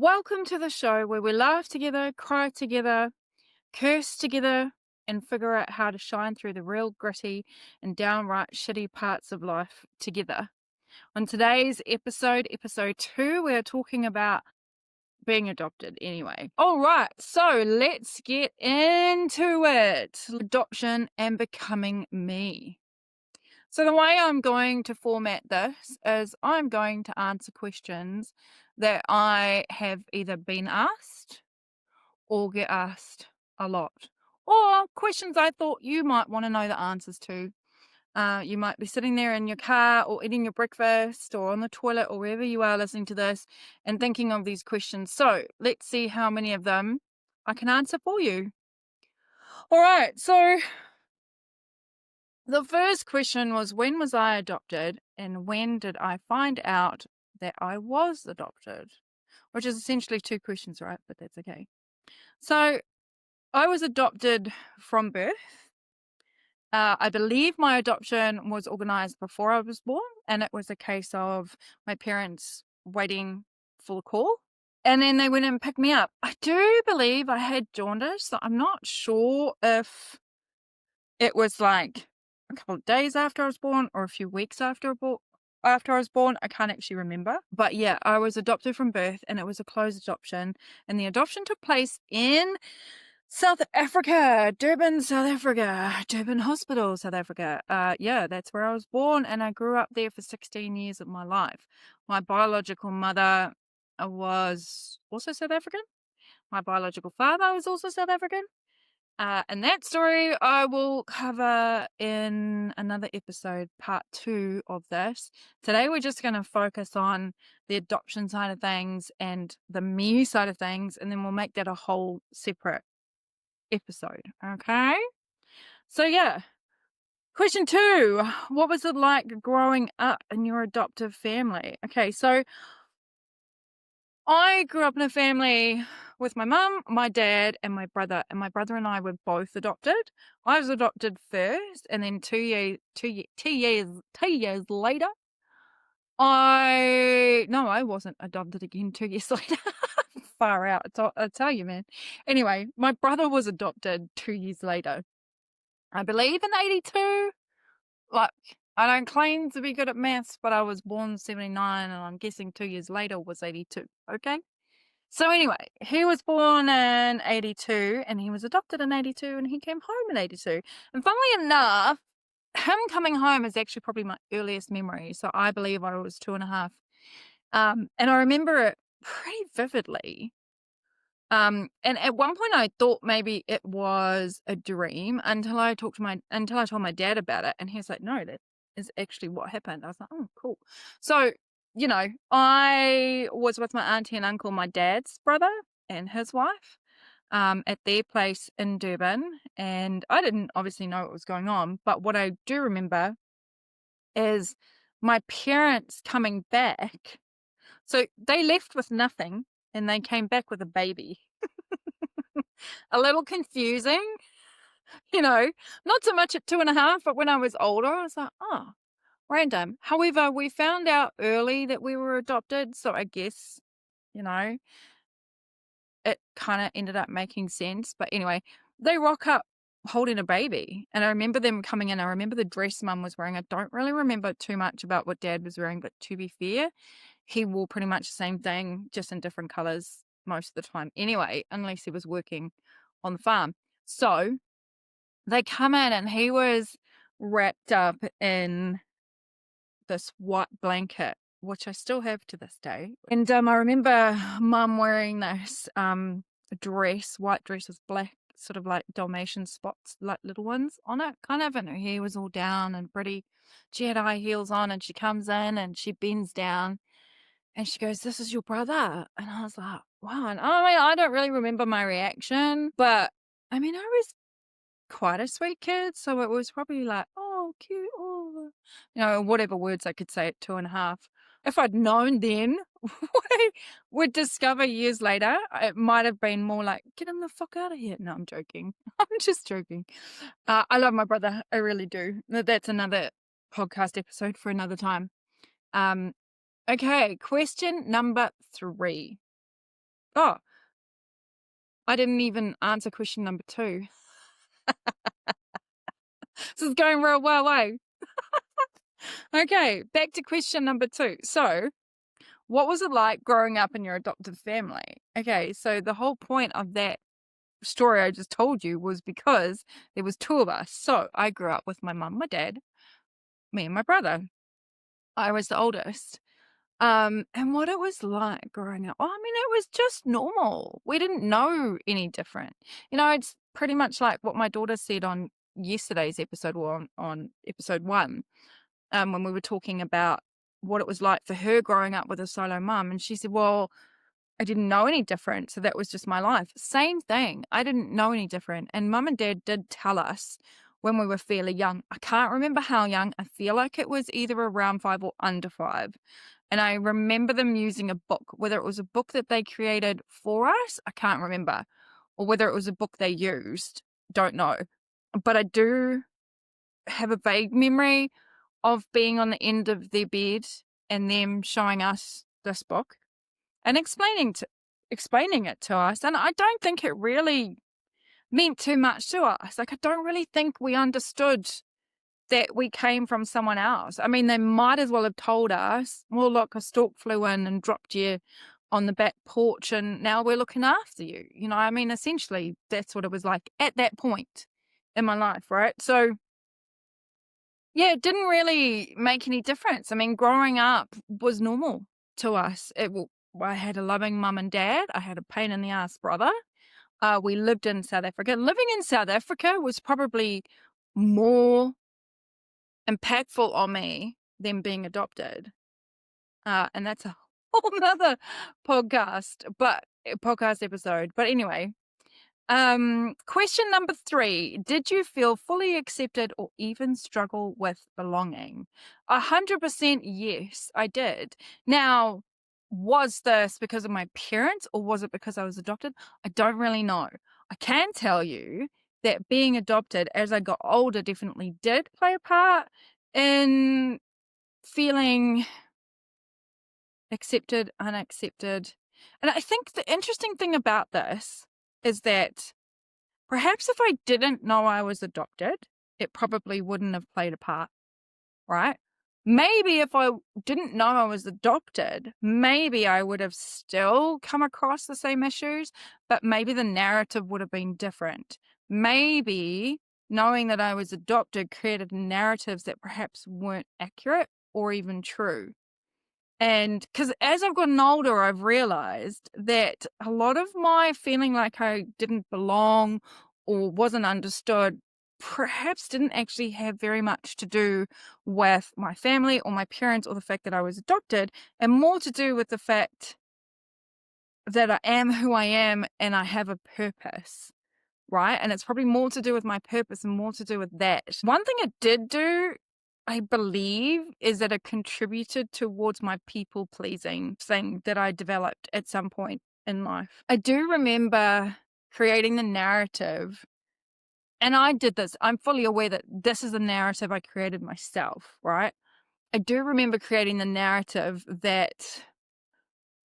Welcome to the show where we laugh together, cry together, curse together, and figure out how to shine through the real gritty and downright shitty parts of life together. On today's episode, episode 2, we're talking about being adopted anyway. All right, so let's get into it. Adoption and becoming me. So the way I'm going to format this is I'm going to answer questions that I have either been asked or get asked a lot, or questions I thought you might want to know the answers to. You might be sitting there in your car or eating your breakfast or on the toilet or wherever you are listening to this and thinking of these questions. So let's see how many of them I can answer for you. All right, so the first question was, when was I adopted and when did I find out that I was adopted? Which is essentially two questions, right? But that's okay. So I was adopted from birth. I believe my adoption was organised before I was born, and it was a case of my parents waiting for the call. And then they went and picked me up. I do believe I had jaundice, so I'm not sure if it was like a couple of days after I was born or a few weeks after I was born. I can't actually remember. But yeah, I was adopted from birth and it was a closed adoption. And the adoption took place in South Africa, Durban, South Africa, Durban Hospital, South Africa. Yeah, that's where I was born and I grew up there for 16 years of my life. My biological mother was also South African. My biological father was also South African. And that story I will cover in another episode, part 2 of this. Today we're just going to focus on the adoption side of things and the me side of things, and then we'll make that a whole separate episode, okay? So yeah, question 2, what was it like growing up in your adoptive family? Okay, so I grew up in a family with my mum, my dad, and my brother. And my brother and I were both adopted. I was adopted first, and then 2 years later, I wasn't adopted again 2 years later. Far out, I tell you, man. Anyway, my brother was adopted 2 years later. I believe in 82. Like, I don't claim to be good at maths, but I was born 79, and I'm guessing 2 years later was 82. Okay. So anyway, he was born in 82 and he was adopted in 82 and he came home in 82. And funnily enough, him coming home is actually probably my earliest memory. So I believe I was 2.5. And I remember it pretty vividly. And at one point I thought maybe it was a dream until I told my dad about it. And he's like, no, that is actually what happened. I was like, oh, cool. So I was with my auntie and uncle, my dad's brother and his wife, at their place in Durban. And I didn't obviously know what was going on. But what I do remember is my parents coming back. So they left with nothing and they came back with a baby. A little confusing, not so much at 2.5, but when I was older, I was like, oh, random. However, we found out early that we were adopted. So I guess, you know, it kind of ended up making sense. But anyway, they rock up holding a baby. And I remember them coming in. I remember the dress mum was wearing. I don't really remember too much about what dad was wearing, but to be fair, he wore pretty much the same thing, just in different colors most of the time anyway, unless he was working on the farm. So they come in and he was wrapped up in this white blanket, which I still have to this day. And I remember mum wearing this dress, white dress with black sort of like Dalmatian spots, like little ones on it, kind of, and her hair was all down and pretty. She had high heels on and she comes in and she bends down and she goes, "This is your brother." And I was like, wow. And I don't really remember my reaction, but I mean, I was quite a sweet kid, so it was probably like, "Oh, cute, oh," whatever words I could say at 2.5. If I'd known then what I would discover years later, it might have been more like, "Get him the fuck out of here." No, I'm joking. I'm just joking. I love my brother. I really do. That's another podcast episode for another time. Okay, question number 3. Oh, I didn't even answer question number 2. This is going real well, eh? Okay, back to question number 2. So, what was it like growing up in your adoptive family? Okay, so the whole point of that story I just told you was because there was 2 of us. So, I grew up with my mum, my dad, me and my brother. I was the oldest. And what it was like growing up, I mean, it was just normal. We didn't know any different. It's pretty much like what my daughter said on yesterday's episode, or on episode 1, when we were talking about what it was like for her growing up with a solo mum. And she said, well, I didn't know any different. So that was just my life. Same thing. I didn't know any different. And mum and dad did tell us when we were fairly young. I can't remember how young. I feel like it was either around 5 or under 5. And I remember them using a book, whether it was a book that they created for us, I can't remember, or whether it was a book they used, don't know. But I do have a vague memory of being on the end of their bed and them showing us this book and explaining it to us. And I don't think it really meant too much to us. Like, I don't really think we understood that we came from someone else. I mean, they might as well have told us, well, look, a stork flew in and dropped you on the back porch and now we're looking after you. I mean, essentially, that's what it was like at that point in my life, right? So, yeah, it didn't really make any difference. I mean, growing up was normal to us. I had a loving mum and dad. I had a pain in the ass brother. We lived in South Africa. Living in South Africa was probably more impactful on me than being adopted. And that's a whole nother podcast episode. But anyway, question number 3. Did you feel fully accepted or even struggle with belonging? 100% yes, I did. Now, was this because of my parents or was it because I was adopted? I don't really know. I can tell you that being adopted as I got older definitely did play a part in feeling accepted, unaccepted. And I think the interesting thing about this is that perhaps if I didn't know I was adopted, it probably wouldn't have played a part, right? Maybe if I didn't know I was adopted, maybe I would have still come across the same issues, but maybe the narrative would have been different. Maybe knowing that I was adopted created narratives that perhaps weren't accurate or even true. And because as I've gotten older, I've realized that a lot of my feeling like I didn't belong or wasn't understood perhaps didn't actually have very much to do with my family or my parents or the fact that I was adopted, and more to do with the fact that I am who I am and I have a purpose. Right. And it's probably more to do with my purpose and more to do with that. One thing it did do, I believe, is that it contributed towards my people pleasing thing that I developed at some point in life. I do remember creating the narrative, and I did this. I'm fully aware that this is a narrative I created myself, right? I do remember creating the narrative that,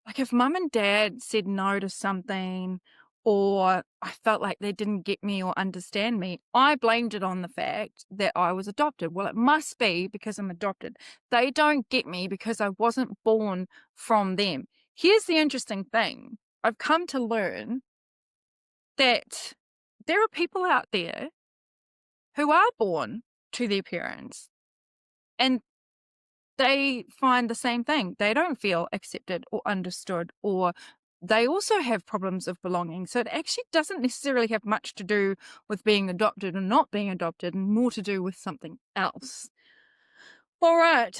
like, if mum and dad said no to something or I felt like they didn't get me or understand me, I blamed it on the fact that I was adopted. Well, it must be because I'm adopted. They don't get me because I wasn't born from them. Here's the interesting thing. I've come to learn that there are people out there who are born to their parents and they find the same thing. They don't feel accepted or understood, or they also have problems of belonging. So it actually doesn't necessarily have much to do with being adopted and not being adopted, and more to do with something else. All right,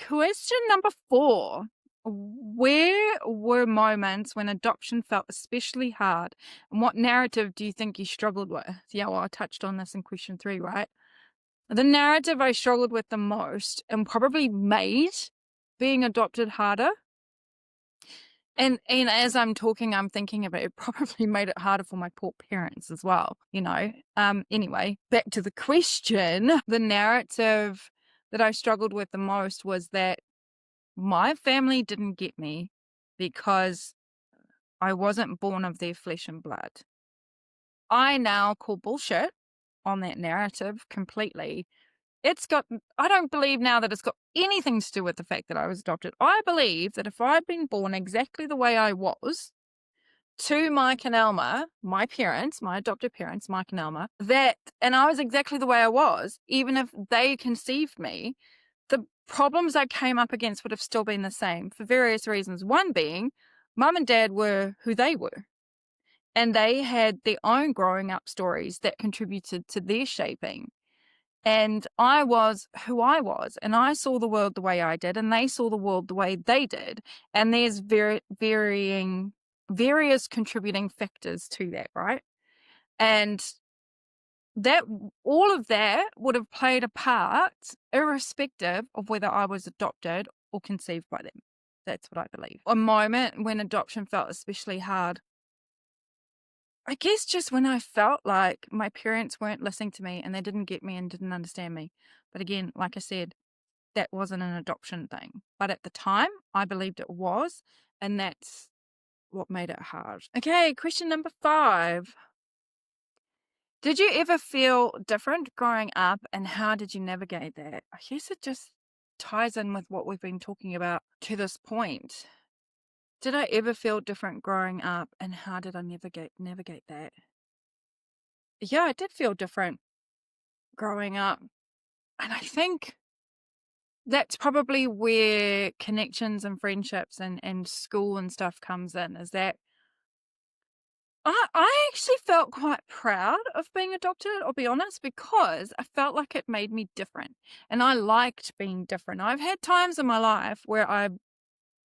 question number 4. Where were moments when adoption felt especially hard, and what narrative do you think you struggled with? Yeah, well, I touched on this in question 3, right? The narrative I struggled with the most and probably made being adopted harder. And as I'm talking, I'm thinking about it probably made it harder for my poor parents as well, Anyway, back to the question. The narrative that I struggled with the most was that my family didn't get me because I wasn't born of their flesh and blood. I now call bullshit on that narrative completely. I don't believe now that it's got anything to do with the fact that I was adopted. I believe that if I'd been born exactly the way I was, to Mike and Elma, my parents, my adopted parents, Mike and Elma, and I was exactly the way I was, even if they conceived me, the problems I came up against would have still been the same for various reasons. One being, mum and dad were who they were, and they had their own growing up stories that contributed to their shaping. And I was who I was, and I saw the world the way I did, and they saw the world the way they did. And there's various contributing factors to that, right? And that all of that would have played a part, irrespective of whether I was adopted or conceived by them. That's what I believe. A moment when adoption felt especially hard, I guess just when I felt like my parents weren't listening to me and they didn't get me and didn't understand me. But again, like I said, that wasn't an adoption thing. But at the time, I believed it was, and that's what made it hard. Okay, question number 5. Did you ever feel different growing up, and how did you navigate that? I guess it just ties in with what we've been talking about to this point. Did I ever feel different growing up, and how did I navigate that? Yeah, I did feel different growing up. And I think that's probably where connections and friendships and school and stuff comes in, is that I actually felt quite proud of being adopted, I'll be honest, because I felt like it made me different. And I liked being different. I've had times in my life where I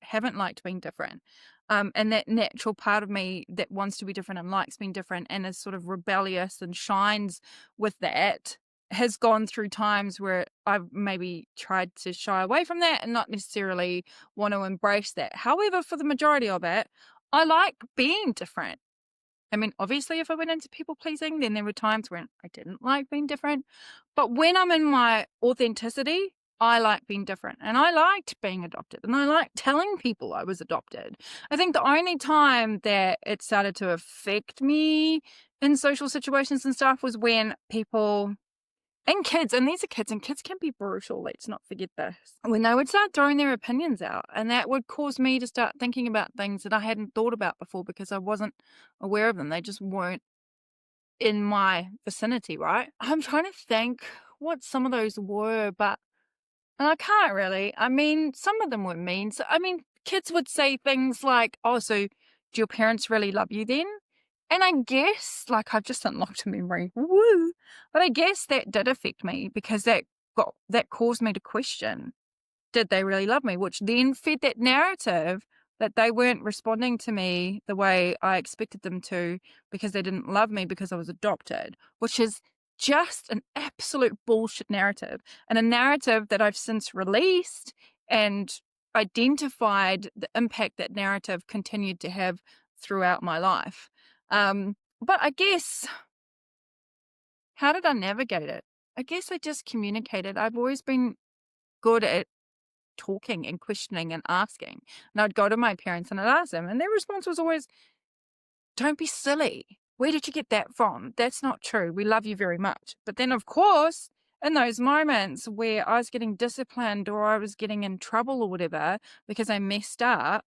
haven't liked being different. And that natural part of me that wants to be different and likes being different and is sort of rebellious and shines with that has gone through times where I've maybe tried to shy away from that and not necessarily want to embrace that. However, for the majority of it, I like being different. I mean, obviously, if I went into people pleasing, then there were times when I didn't like being different. But when I'm in my authenticity, I like being different. And I liked being adopted. And I liked telling people I was adopted. I think the only time that it started to affect me in social situations and stuff was when people and kids, and these are kids, and kids can be brutal, let's not forget this. When they would start throwing their opinions out, and that would cause me to start thinking about things that I hadn't thought about before because I wasn't aware of them. They just weren't in my vicinity, right? I'm trying to think what some of those were, but and I can't really. I mean, some of them were mean. So, I mean, kids would say things like, oh, so do your parents really love you then? And I guess, like, I've just unlocked a memory. Woo! But I guess that did affect me because that caused me to question, did they really love me? Which then fed that narrative that they weren't responding to me the way I expected them to because they didn't love me because I was adopted, which is just an absolute bullshit narrative, and a narrative that I've since released and identified the impact that narrative continued to have throughout my life. But I guess, how did I navigate it? I guess I just communicated. I've always been good at talking and questioning and asking. And I'd go to my parents and I'd ask them, and their response was always, don't be silly. Where did you get that from? That's not true. We love you very much. But then, of course, in those moments where I was getting disciplined or I was getting in trouble or whatever because I messed up,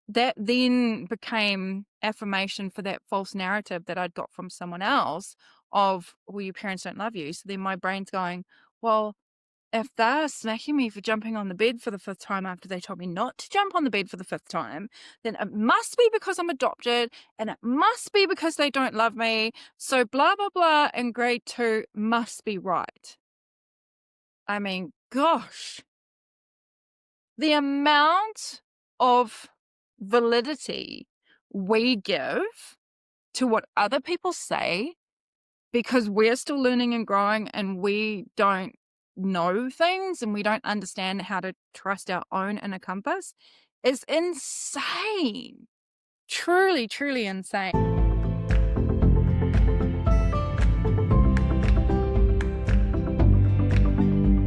that then became affirmation for that false narrative that I'd got from someone else of, well, your parents don't love you. So then my brain's going, well, if they're smacking me for jumping on the bed for the 5th time after they told me not to jump on the bed for the 5th time, then it must be because I'm adopted and it must be because they don't love me. So blah, blah, blah in grade 2 must be right. I mean, gosh, the amount of validity we give to what other people say because we're still learning and growing and we don't know things and we don't understand how to trust our own inner compass is insane. Truly, truly insane.